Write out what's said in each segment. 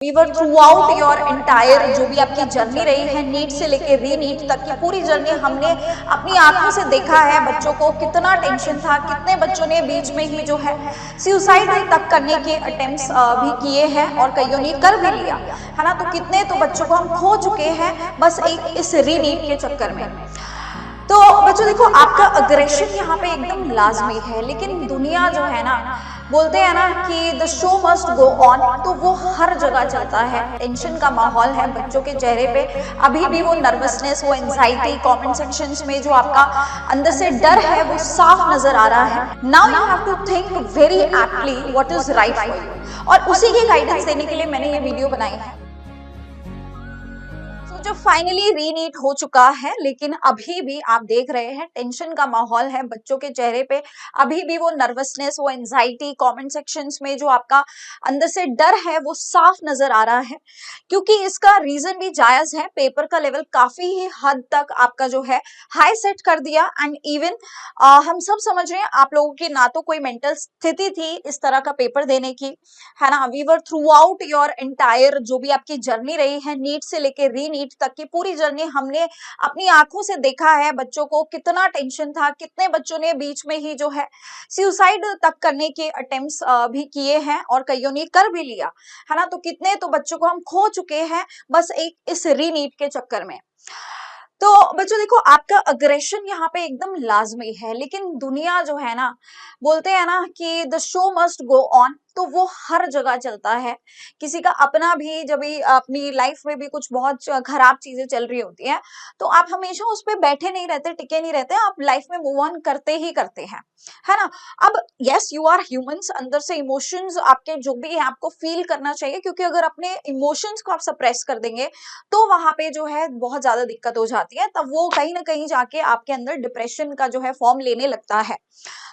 Weaver throughout your entire जो भी आपकी जर्नी रही है नीट से लेके री नीट तक की पूरी जर्नी हमने अपनी आंखों से देखा है। बच्चों को कितना टेंशन था, कितने बच्चों ने बीच में ही जो है सुसाइड तक करने के अटेम्प्ट्स भी किए हैं और कईयों ने कर भी लिया है ना। तो कितने तो बच्चों को हम खो चुके हैं बस एक इस री नीट के चक्कर में। तो बच्चों देखो, आपका अग्रेशन यहाँ पे एकदम लाजमी है, लेकिन दुनिया जो है ना, बोलते हैं ना कि the show must go on, तो वो हर जगह चलता है। टेंशन का माहौल है बच्चों के चेहरे पे, अभी भी वो नर्वसनेस, वो एंजाइटी, कमेंट सेक्शंस में जो आपका अंदर से डर है वो साफ नजर आ रहा है। Now you have to think very aptly what is right for you, और उसी की गाइडेंस देने के लिए मैंने ये वीडियो बनाई है। जो फाइनली रीनीट हो चुका है, लेकिन अभी भी आप देख रहे हैं टेंशन का माहौल है बच्चों के चेहरे पे, अभी भी वो नर्वसनेस, वो एंजाइटी, कमेंट सेक्शंस में जो आपका अंदर से डर है वो साफ नजर आ रहा है। क्योंकि इसका रीजन भी जायज है, पेपर का लेवल काफी ही हद तक आपका जो है हाई सेट कर दिया। एंड इवन हम सब समझ रहे हैं आप लोगों की ना तो कोई मेंटल स्थिति थी इस तरह का पेपर देने की, है ना। Wherever throughout your entire जो भी आपकी जर्नी रही है नीट से लेके री नीट तक की पूरी जर्नी हमने अपनी आंखों से देखा है। बच्चों को कितना टेंशन था, कितने बच्चों ने बीच में ही जो है सुसाइड तक करने के अटेम्प्ट्स भी किए हैं और कईयों ने कर भी लिया, है ना। तो कितने तो बच्चों को हम खो चुके हैं बस एक इस री नीट के चक्कर में। तो बच्चों देखो, आपका अग्रेशन यहाँ पे एकदम लाजमी है, लेकिन दुनिया जो है ना, बोलते हैं ना कि the show must go on, तो वो हर जगह चलता है। किसी का अपना भी जब भी अपनी लाइफ में भी कुछ बहुत खराब चीजें चल रही होती हैं, तो आप हमेशा उस पर बैठे नहीं रहते, टिके नहीं रहते, आप लाइफ में मूव ऑन करते ही करते हैं, है ना। अब यस, यू आर ह्यूमंस, अंदर से इमोशंस आपके जो भी है आपको फील करना चाहिए, क्योंकि अगर अपने इमोशंस को आप सप्रेस कर देंगे तो वहां पे जो है बहुत ज्यादा दिक्कत हो जाती है, तब वो कहीं ना कहीं जाके आपके अंदर डिप्रेशन का जो है फॉर्म लेने लगता है।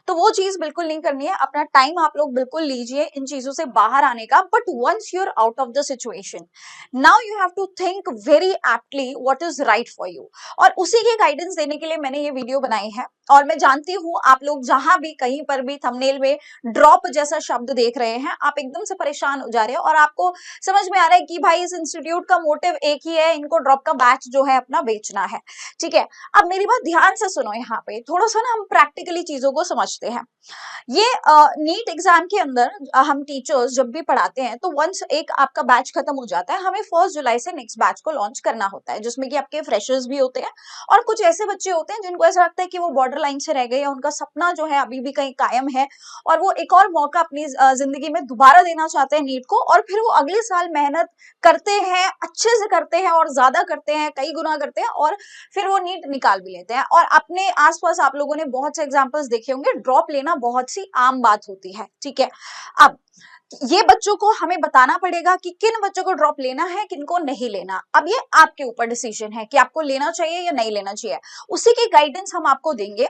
तो वो चीज बिल्कुल नहीं करनी है, अपना टाइम आप लोग बिल्कुल लीजिए इन चीजों से बाहर आने का। But once you are out of the situation, now you have to think very aptly what is right for you, और उसी के गाइडेंस देने के लिए मैंने ये वीडियो बनाई है। और मैं जानती हूँ आप लोग जहां भी कहीं पर भी थंबनेल में ड्रॉप जैसा शब्द देख रहे हैं, आप एकदम से परेशान हो जा रहे हैं और आपको समझ में आ रहा है कि भाई इस इंस्टीट्यूट का मोटिव एक ही है, इनको ड्रॉप का बैच जो है अपना बेचना है। ठीक है, अब मेरी बात ध्यान से सुनो, यहाँ पे थोड़ा सा ना हम प्रैक्टिकली चीजों को समझते हैं। ये नीट एग्जाम के अंदर हम टीचर्स जब भी पढ़ाते हैं तो वंस एक आपका बैच खत्म हो जाता है, हमें 1 जुलाई से नेक्स्ट बैच को लॉन्च करना होता है, जिसमें कि आपके फ्रेशर्स भी होते हैं और कुछ ऐसे बच्चे होते हैं जिनको ऐसा लगता है कि वो बॉर्डर लाइन से रह गए या उनका सपना जो है अभी भी कहीं कायम है और वो एक और मौका अपनी जिंदगी में दोबारा देना चाहते हैं नीट को, और फिर वो अगले साल मेहनत करते हैं, अच्छे से करते हैं और ज्यादा करते हैं, कई गुना करते हैं, और फिर वो नीट निकाल भी लेते हैं। और अपने आसपास आप लोगों ने बहुत से एग्जांपल्स देखे होंगे, ड्रॉप लेना बहुत सी आम बात होती है। ठीक है, अब ये बच्चों को हमें बताना पड़ेगा कि किन बच्चों को ड्रॉप लेना है, किन को नहीं लेना। अब ये आपके ऊपर डिसीजन है कि आपको लेना चाहिए या नहीं लेना चाहिए, उसी की गाइडेंस हम आपको देंगे।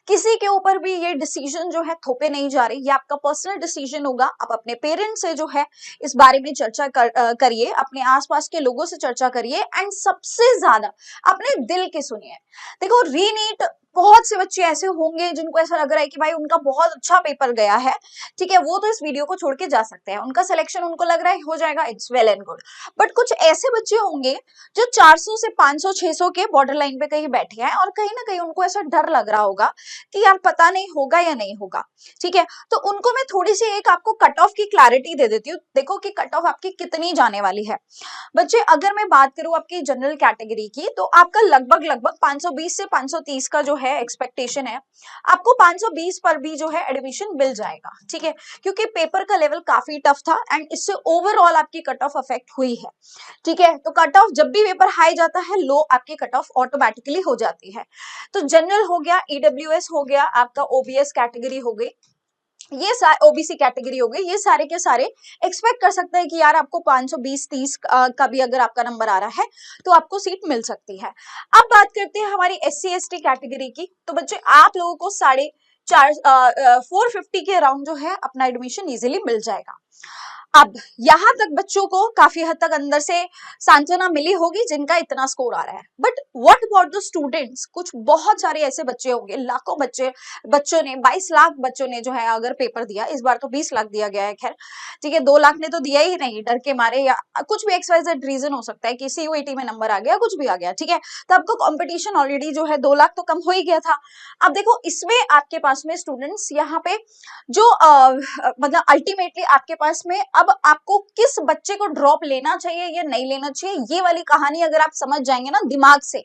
किसी के ऊपर भी ये डिसीजन जो है थोपे नहीं जा रही, ये आपका पर्सनल डिसीजन होगा। आप अपने पेरेंट्स से जो है इस बारे में चर्चा करिए, अपने आसपास के लोगों से चर्चा करिए, एंड सबसे ज्यादा अपने दिल की सुनिए। देखो, रीनीट बहुत से बच्चे ऐसे होंगे जिनको ऐसा लग रहा है कि भाई उनका बहुत अच्छा पेपर गया है, ठीक है, वो तो इस वीडियो को छोड़ के जा सकते हैं, उनका सिलेक्शन उनको लग रहा है हो जाएगा, it's well and good. But कुछ ऐसे बच्चे होंगे जो 400 से 500 600 के बॉर्डर लाइन पे कहीं बैठे हैं और कहीं ना कहीं उनको ऐसा डर लग रहा होगा कि यार पता नहीं होगा या नहीं होगा। ठीक है, तो उनको मैं थोड़ी सी एक आपको कट ऑफ की क्लैरिटी दे देती हूँ। देखो कि कट ऑफ आपकी कितनी जाने वाली है। बच्चे, अगर मैं बात करूं आपकी जनरल कैटेगरी की, तो आपका लगभग लगभग 520 से 530 का जो है एक्सपेक्टेशन है, आपको 520 पर भी जो है एडमिशन मिल जाएगा। ठीक है, क्योंकि पेपर का लेवल काफी टफ था एंड इससे ओवरऑल आपकी कट ऑफ अफेक्ट हुई है। ठीक है, तो कट ऑफ जब भी पेपर हाई जाता है, लो आपकी कट ऑफ ऑटोमेटिकली हो जाती है। तो जनरल हो गया, ईडब्ल्यूएस हो गया, आपका ओबीएस कैटेगरी हो गई, ये ओबीसी कैटेगरी हो गई, ये सारे के सारे एक्सपेक्ट कर सकते हैं कि यार आपको 520-30 का भी अगर आपका नंबर आ रहा है तो आपको सीट मिल सकती है। अब बात करते हैं हमारी एससी एसटी कैटेगरी की। तो बच्चे, आप लोगों को 450 के अराउंड जो है अपना एडमिशन इजीली मिल जाएगा। अब यहां तक बच्चों को काफी हद तक अंदर से सांत्वना मिली होगी जिनका इतना स्कोर आ रहा है, but what about the students? कुछ बहुत सारे ऐसे बच्चे होंगे, लाखों बच्चों ने 22 लाख बच्चों ने जो है अगर पेपर दिया, इस बार तो 20 लाख दिया गया है, खैर ठीक है, 2 लाख ने तो दिया ही नहीं डर के मारे, या कुछ भी XYZ रीजन हो सकता है कि CUET में नंबर आ गया, कुछ भी आ गया, ठीक है, तो आपको कॉम्पिटिशन ऑलरेडी जो है 2 लाख तो कम हो ही गया था। अब देखो इसमें आपके पास में स्टूडेंट्स यहाँ पे जो मतलब अल्टीमेटली आपके पास में अब आपको किस बच्चे को ड्रॉप लेना चाहिए या नहीं लेना चाहिए, ये वाली कहानी अगर आप समझ जाएंगे ना दिमाग से,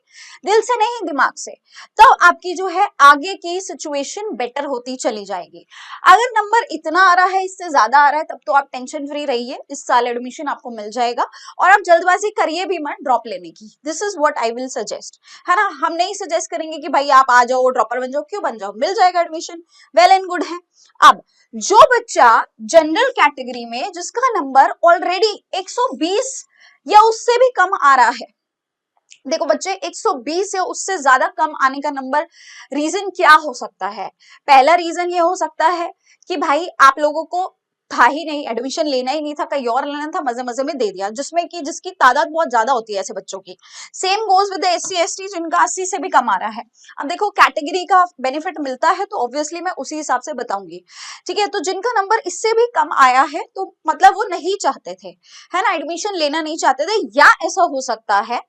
दिल से नहीं दिमाग से, तब तो आपकी जो है आगे की सिचुएशन बेटर होती चली जाएगी। अगर नंबर इतना आ रहा है, इससे ज्यादा आ रहा है, तब तो आप टेंशन फ्री रहिए, इस साल एडमिशन आपको मिल जाएगा और आप जल्दबाजी करिए भी मत ड्रॉप लेने की। This is what I will suggest, है ना। हम नहीं सजेस्ट करेंगे कि भाई आप आ जाओ ड्रॉपर बन जाओ, क्यों बन जाओ, मिल जाएगा एडमिशन, वेल एंड गुड है। अब जो बच्चा जनरल कैटेगरी में जिसका नंबर ऑलरेडी 120 या उससे भी कम आ रहा है, देखो बच्चे 120 या उससे ज्यादा कम आने का नंबर रीजन क्या हो सकता है? पहला रीजन ये हो सकता है कि भाई आप लोगों को था ही नहीं, एडमिशन लेना ही नहीं था, कहीं और लेना था, मजे मजे में दे दिया, जिसमें कि जिसकी तादाद बहुत ज्यादा होती है ऐसे बच्चों की। Same goes with SC ST जिनका 80 से भी कम आ रहा है। अब देखो कैटेगरी का बेनिफिट मिलता है तो ऑब्वियसली मैं उसी हिसाब से बताऊंगी, ठीक है। तो जिनका नंबर इससे भी कम आया है तो मतलब वो नहीं चाहते थे, है ना, एडमिशन लेना नहीं चाहते थे, या ऐसा हो सकता है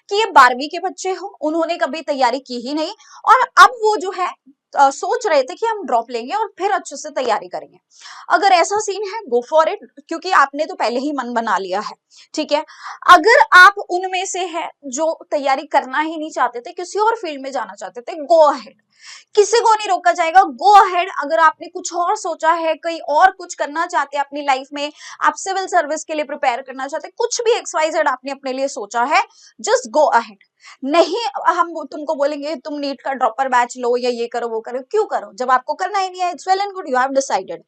कि ये 12वीं के बच्चे हो, उन्होंने कभी तैयारी की ही नहीं और अब वो जो है सोच रहे थे कि हम ड्रॉप लेंगे और फिर अच्छे से तैयारी करेंगे। अगर ऐसा सीन है गो फॉर इट, क्योंकि आपने तो पहले ही मन बना लिया है, ठीक है। अगर आप उनमें से है जो तैयारी करना ही नहीं चाहते थे, किसी और फील्ड में जाना चाहते थे, गो अहेड, किसी को नहीं रोका जाएगा, गो अहेड। अगर आपने कुछ और सोचा है, कहीं और कुछ करना चाहते हैं अपनी लाइफ में, आप सिविल सर्विस के लिए प्रिपेयर करना चाहते हैं, कुछ भी XYZ आपने अपने लिए सोचा है, जस्ट गो अहेड। नहीं हम तुमको बोलेंगे तुम नीट का ड्रॉपर बैच लो या ये करो वो करो, क्यों करो जब आपको करना ही नहीं है, it's well and good, you have decided.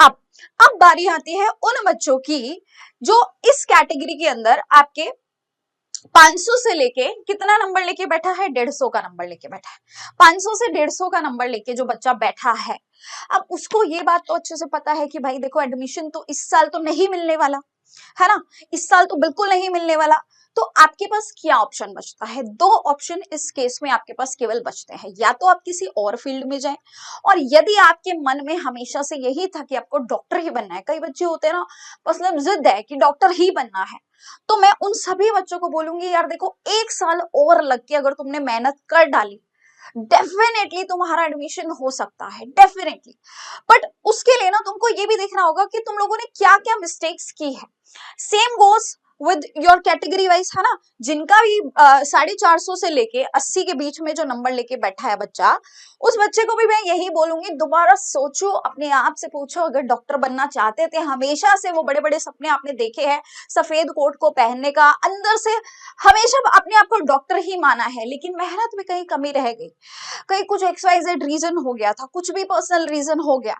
अब बारी आती है उन बच्चों की जो इस कैटेगरी के अंदर आपके 500 से लेके कितना नंबर लेके बैठा है, 150 का नंबर लेके बैठा है। 500 से 150 का नंबर लेके जो बच्चा बैठा है, अब उसको ये बात तो अच्छे से पता है कि भाई देखो एडमिशन तो इस साल तो नहीं मिलने वाला, है ना, इस साल तो बिल्कुल नहीं मिलने वाला। तो आपके पास क्या ऑप्शन बचता है? 2 ऑप्शन इस केस में आपके पास केवल बचते हैं, या तो आप किसी और फील्ड में जाएं, और यदि आपके मन में हमेशा से यही था कि आपको डॉक्टर ही बनना है, कई बच्चे होते हैं ना मतलब जिद है कि डॉक्टर ही बनना है, तो मैं उन सभी बच्चों को बोलूंगी यार देखो 1 साल और लग के अगर तुमने मेहनत कर डाली, डेफिनेटली तुम्हारा एडमिशन हो सकता है, डेफिनेटली। बट उसके लिए ना तुमको ये भी देखना होगा कि तुम लोगों ने क्या क्या मिस्टेक्स की है। Same goes with your category wise, है ना, जिनका भी 450 से लेके 80 के बीच में जो नंबर लेके बैठा है बच्चा, उस बच्चे को भी मैं यही बोलूंगी, दोबारा सोचो, अपने आप से पूछो, अगर डॉक्टर बनना चाहते थे, हमेशा से वो बड़े बड़े सपने आपने देखे हैं, सफेद कोट को पहनने का, अंदर से हमेशा अपने आप को डॉक्टर ही माना है, लेकिन मेहनत में कहीं कमी रह गई, कहीं कुछ XYZ रीजन हो गया था, कुछ भी पर्सनल रीजन हो गया,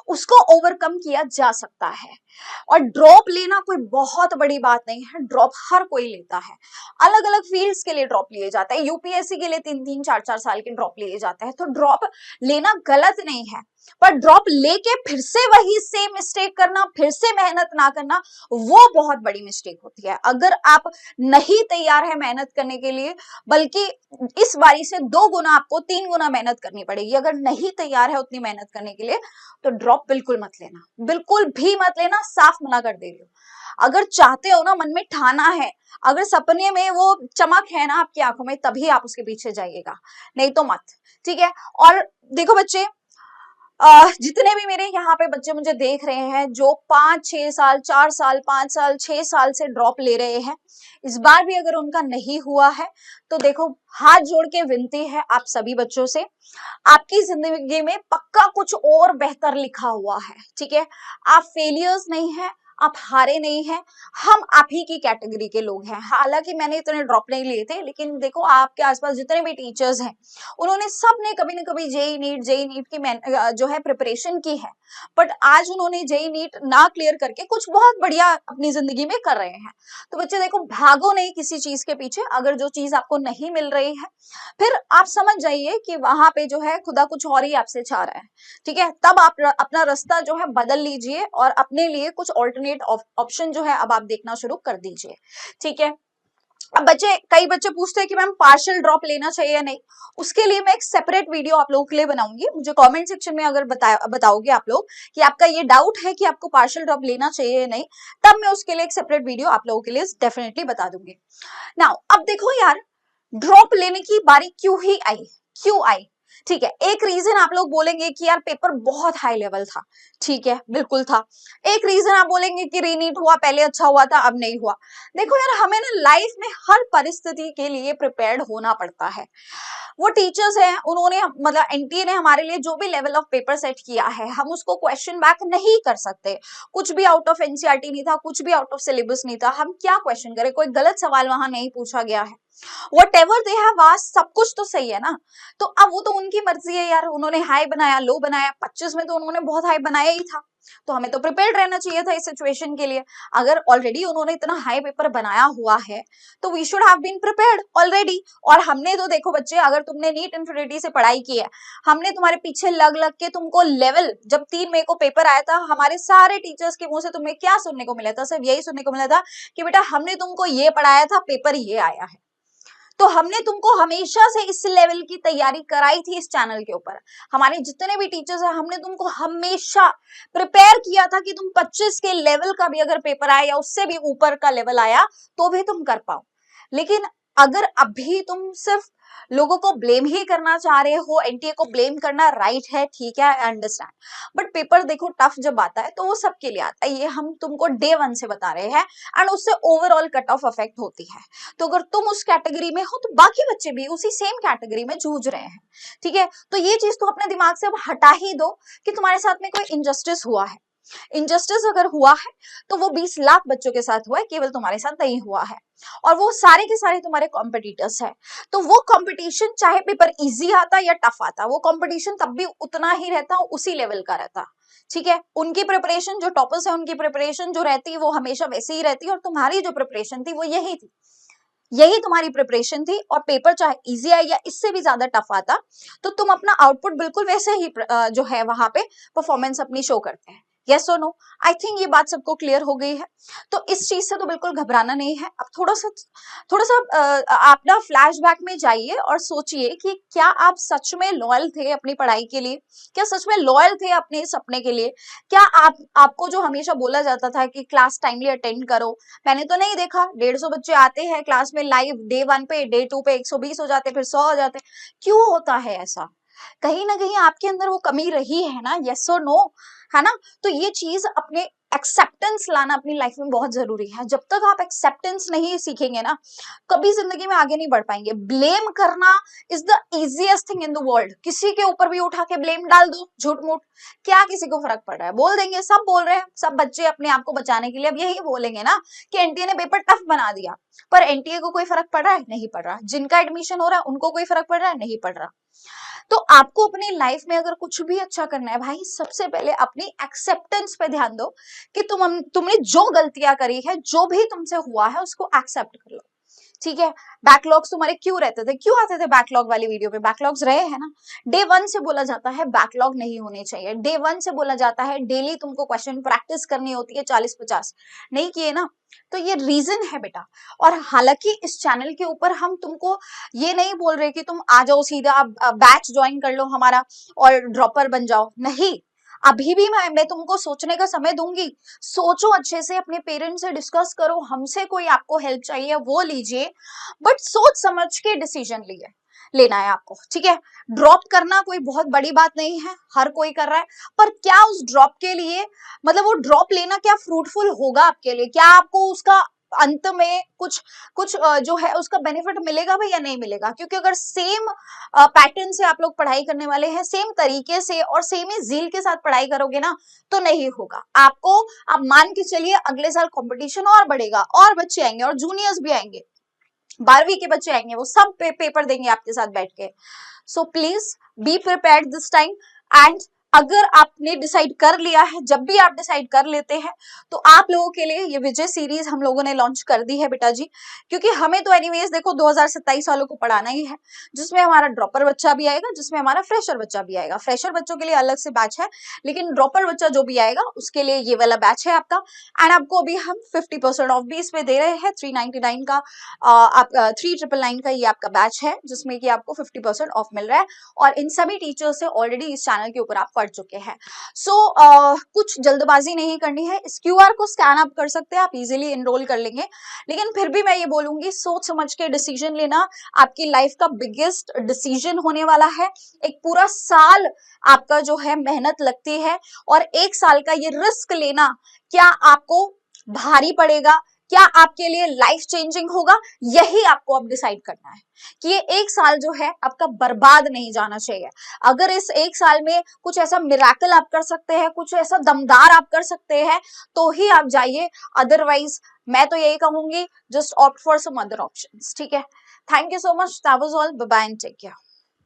उसको ओवरकम किया जा सकता है। और ड्रॉप लेना कोई बहुत बड़ी बात नहीं है, ड्रॉप हर कोई लेता है, अलग अलग फील्ड्स के लिए ड्रॉप लिए जाते हैं, UPSC के लिए 3-3 4-4 साल के ड्रॉप लिए जाते हैं, तो ड्रॉप लेना गलत नहीं है, पर ड्रॉप लेके फिर से वही सेम मिस्टेक करना, फिर से मेहनत ना करना, वो बहुत बड़ी मिस्टेक होती है। अगर आप नहीं तैयार है मेहनत करने के लिए, बल्कि इस बारी से 2 गुना आपको 3 गुना मेहनत करनी पड़ेगी, अगर नहीं तैयार है उतनी मेहनत करने के लिए, तो ड्रॉप बिल्कुल मत लेना, बिल्कुल भी मत लेना, साफ मना कर दे रही हूँ। अगर चाहते हो ना, मन में ठाना है, अगर सपने में वो चमक है ना आपकी आंखों में, तभी आप उसके पीछे जाइएगा, नहीं तो मत, ठीक है। और देखो बच्चे, जितने भी मेरे यहाँ पे बच्चे मुझे देख रहे हैं जो 5-6 साल 4 साल 5 साल 6 साल से ड्रॉप ले रहे हैं, इस बार भी अगर उनका नहीं हुआ है तो देखो हाथ जोड़ के विनती है आप सभी बच्चों से, आपकी जिंदगी में पक्का कुछ और बेहतर लिखा हुआ है, ठीक है। आप फेलियर्स नहीं है, आप हारे नहीं हैं, हम आप ही की कैटेगरी के लोग हैं। हालांकि मैंने इतने ड्रॉप नहीं लिए थे, लेकिन देखो आपके आसपास जितने भी टीचर्स हैं उन्होंने सब ने कभी ना कभी जेई नीट की जो है प्रिपरेशन की है, बट आज उन्होंने जेई नीट ना क्लियर करके कुछ बहुत बढ़िया अपनी जिंदगी में कर रहे हैं। तो बच्चे देखो, भागो नहीं किसी चीज के पीछे। अगर जो चीज आपको नहीं मिल रही है, फिर आप समझ जाइए कि वहां पे जो है खुदा कुछ और ही आपसे चाह रहा है, ठीक है। तब आप अपना रास्ता जो है बदल लीजिए और अपने लिए कुछ ऑल्टरनेट ऑप्शन जो है अब आप देखना शुरू कर दीजिए, ठीक है। अब कई बच्चे पूछते हैं कि मैम पार्शियल ड्रॉप लेना चाहिए या नहीं। उसके लिए मैं एक सेपरेट वीडियो आप लोगों के लिए बनाऊंगी। मुझे कमेंट सेक्शन में अगर बताओगे आप लोग कि आपका ये डाउट है कि आपको पार्शियल ड्रॉप लेना चाहिए या नहीं, तब मैं उसके लिए एक सेपरेट वीडियो आप लोगों के लिए डेफिनेटली बता दूंगी। नाउ अब देखो यार, ड्रॉप लेने की बारी क्यों आई, ठीक है। एक रीजन आप लोग बोलेंगे कि यार पेपर बहुत हाई लेवल था, ठीक है, बिल्कुल था। एक रीजन आप बोलेंगे कि रीनीट हुआ, पहले अच्छा हुआ था अब नहीं हुआ। देखो यार, हमें ना लाइफ में हर परिस्थिति के लिए प्रिपेयर्ड होना पड़ता है। वो टीचर्स हैं, उन्होंने मतलब एनटीए ने हमारे लिए जो भी लेवल ऑफ पेपर सेट किया है, हम उसको क्वेश्चन बैक नहीं कर सकते। कुछ भी आउट ऑफ एनसीईआरटी नहीं था, कुछ भी आउट ऑफ सिलेबस नहीं था, हम क्या क्वेश्चन करें, कोई गलत सवाल वहां नहीं पूछा गया है। Whatever they have asked, सब कुछ तो सही है ना। तो अब वो तो उनकी मर्जी है यार, उन्होंने हाई बनाया लो बनाया, 25 में तो उन्होंने बहुत हाई बनाया ही था, तो हमें तो प्रिपेयर्ड रहना चाहिए था इस सिचुएशन के लिए। अगर ऑलरेडी उन्होंने इतना हाई पेपर बनाया हुआ है तो we should have been prepared already. और हमने तो देखो बच्चे, अगर तुमने नीट इन्फिनिटी से पढ़ाई की है, हमने तुम्हारे पीछे लग लग के तुमको लेवल, जब 3 मई को पेपर आया था, हमारे सारे टीचर्स के मुंह से तुम्हें क्या सुनने को मिला था, सिर्फ यही सुनने को मिला था कि बेटा हमने तुमको ये पढ़ाया था, पेपर ये आया है। तो हमने तुमको हमेशा से इस लेवल की तैयारी कराई थी इस चैनल के ऊपर। हमारे जितने भी टीचर्स हैं, हमने तुमको हमेशा प्रिपेयर किया था कि तुम 25 के लेवल का भी अगर पेपर आया या उससे भी ऊपर का लेवल आया तो भी तुम कर पाओ। लेकिन अगर अभी तुम सिर्फ लोगों को ब्लेम ही करना चाह रहे हो, एनटीए को ब्लेम करना राइट है, ठीक है, आई अंडरस्टैंड, बट पेपर देखो टफ जब आता है तो वो सबके लिए आता है, ये हम तुमको डे 1 से बता रहे हैं, एंड उससे ओवरऑल कट ऑफ इफेक्ट होती है। तो अगर तुम उस कैटेगरी में हो तो बाकी बच्चे भी उसी सेम कैटेगरी में जूझ रहे हैं, ठीक है। तो ये चीज तो अपने दिमाग से अब हटा ही दो कि तुम्हारे साथ में कोई इनजस्टिस हुआ है। इनजस्टिस अगर हुआ है तो वो 20 लाख बच्चों के साथ हुआ है, केवल तुम्हारे साथ नहीं हुआ है, और वो सारे के सारे तुम्हारे कॉम्पिटिटर्स हैं। तो वो कंपटीशन चाहे पेपर इजी आता या टफ आता, वो कंपटीशन तब भी उतना ही रहता, उसी लेवल का रहता, ठीक है। उनकी प्रिपरेशन, जो टॉपर्स है उनकी प्रिपरेशन जो रहती है वो हमेशा वैसे ही रहती है, और तुम्हारी जो प्रिपरेशन थी वो यही थी, यही तुम्हारी प्रिपरेशन थी। और पेपर चाहे इजी आए या इससे भी ज्यादा टफ आता, तो तुम अपना आउटपुट बिल्कुल वैसे ही जो है वहां पे परफॉर्मेंस अपनी शो करते हैं। यस और नो, आई थिंक ये बात सबको क्लियर हो गई है। तो इस चीज से तो बिल्कुल घबराना नहीं है। अब थोड़ा सा आप ना फ्लैशबैक में जाइए और सोचिए कि क्या आप सच में लॉयल थे अपनी पढ़ाई के लिए, क्या सच में लॉयल थे अपने सपने के लिए। क्या आपको जो हमेशा बोला जाता था कि क्लास टाइमली अटेंड करो, मैंने तो नहीं देखा 150 बच्चे आते हैं क्लास में लाइव, डे 1 पे, डे 2 पे 120 हो जाते, फिर 100 हो जाते, क्यों होता है ऐसा? कहीं ना कहीं आपके अंदर वो कमी रही है ना, यस और नो, है ना। तो ये चीज अपने एक्सेप्टेंस लाना अपनी लाइफ में बहुत जरूरी है। जब तक आप एक्सेप्टेंस नहीं सीखेंगे ना, कभी जिंदगी में आगे नहीं बढ़ पाएंगे। ब्लेम करना is the easiest thing in the world. किसी के ऊपर भी उठा के ब्लेम डाल दो, झूठ मूठ, क्या किसी को फर्क पड़ रहा है, बोल देंगे, सब बोल रहे हैं, सब बच्चे अपने आप को बचाने के लिए अब यही बोलेंगे ना कि एनटीए ने पेपर टफ बना दिया। पर एनटीए को कोई फर्क पड़ रहा है? नहीं पड़ रहा। जिनका एडमिशन हो रहा है उनको कोई फर्क पड़ रहा है? नहीं पड़ रहा। तो आपको अपनी लाइफ में अगर कुछ भी अच्छा करना है भाई, सबसे पहले अपनी एक्सेप्टेंस पे ध्यान दो कि तुमने जो गलतियां करी है, जो भी तुमसे हुआ है, उसको एक्सेप्ट कर लो, ठीक है। बैकलॉग्स तुम्हारे क्यों रहते थे, क्यों आते थे बैकलॉग वाली वीडियो पे? बैकलॉग्स रहे हैं ना। डे 1 से बोला जाता है बैकलॉग नहीं होने चाहिए। डे 1 से बोला जाता है डेली तुमको क्वेश्चन प्रैक्टिस करनी होती है 40-50, नहीं किए ना, तो ये रीजन है बेटा। और हालांकि इस चैनल के ऊपर हम तुमको ये नहीं बोल रहे कि तुम आ जाओ सीधा बैच ज्वाइन कर लो हमारा और ड्रॉपर बन जाओ, नहीं। अभी भी मैं तुमको सोचने का समय दूंगी। सोचो अच्छे से, अपने पेरेंट्स से डिस्कस करो, हमसे कोई आपको हेल्प चाहिए वो लीजिए, बट सोच समझ के डिसीजन लेना है आपको, ठीक है। ड्रॉप करना कोई बहुत बड़ी बात नहीं है, हर कोई कर रहा है, पर क्या उस ड्रॉप के लिए, मतलब वो ड्रॉप लेना क्या फ्रूटफुल होगा आपके लिए? क्या आपको उसका अंत में कुछ कुछ जो है उसका बेनिफिट मिलेगा भी या नहीं मिलेगा, क्योंकि अगर सेम पैटर्न से आप लोग पढ़ाई करने वाले हैं, सेम तरीके से और सेम ही जील के साथ पढ़ाई करोगे ना, तो नहीं होगा आपको। आप मान के चलिए अगले साल कंपटीशन और बढ़ेगा, और बच्चे आएंगे और जूनियर्स भी आएंगे, 12वीं के बच्चे आएंगे, वो सब पेपर देंगे आपके साथ बैठ के। So please be prepared this time. And अगर आपने डिसाइड कर लिया है, जब भी आप डिसाइड कर लेते हैं, तो आप लोगों के लिए ये विजय सीरीज हम लोगों ने लॉन्च कर दी है बेटा जी, क्योंकि हमें तो एनीवेज देखो 2027 वालों को पढ़ाना ही है, जिसमें हमारा ड्रॉपर बच्चा भी आएगा, जिसमें हमारा फ्रेशर बच्चा भी आएगा। फ्रेशर बच्चों के लिए अलग से बैच है, लेकिन ड्रॉपर बच्चा जो भी आएगा उसके लिए ये वाला बैच है आपका। एंड आपको अभी हम 50% ऑफ भी इसमें दे रहे हैं। 399 का आप 3999 का ये आपका बैच है, जिसमें कि आपको 50% ऑफ मिल रहा है, और इन सभी टीचर्स से ऑलरेडी इस चैनल के ऊपर आप पढ़ चुके हैं। सो कुछ जल्दबाजी नहीं करनी है, इस क्यूआर को स्कैन आप कर सकते हैं, आप इजीली एनरोल कर लेंगे। लेकिन फिर भी मैं ये बोलूंगी, सोच समझ के डिसीजन लेना, आपकी लाइफ का बिगेस्ट डिसीजन होने वाला है। एक पूरा साल आपका जो है मेहनत लगती है, और एक साल का ये रिस्क लेना क्या आपको भारी पड़ेगा, क्या आपके लिए लाइफ चेंजिंग होगा, यही आपको अब डिसाइड करना है कि ये एक साल जो है आपका बर्बाद नहीं जाना चाहिए। अगर इस एक साल में कुछ ऐसा मिराकल आप कर सकते हैं, कुछ ऐसा दमदार आप कर सकते हैं, तो ही आप जाइए, अदरवाइज मैं तो यही कहूंगी, just opt for some other options. ठीक है, thank you so much, that was all, bye bye and take care.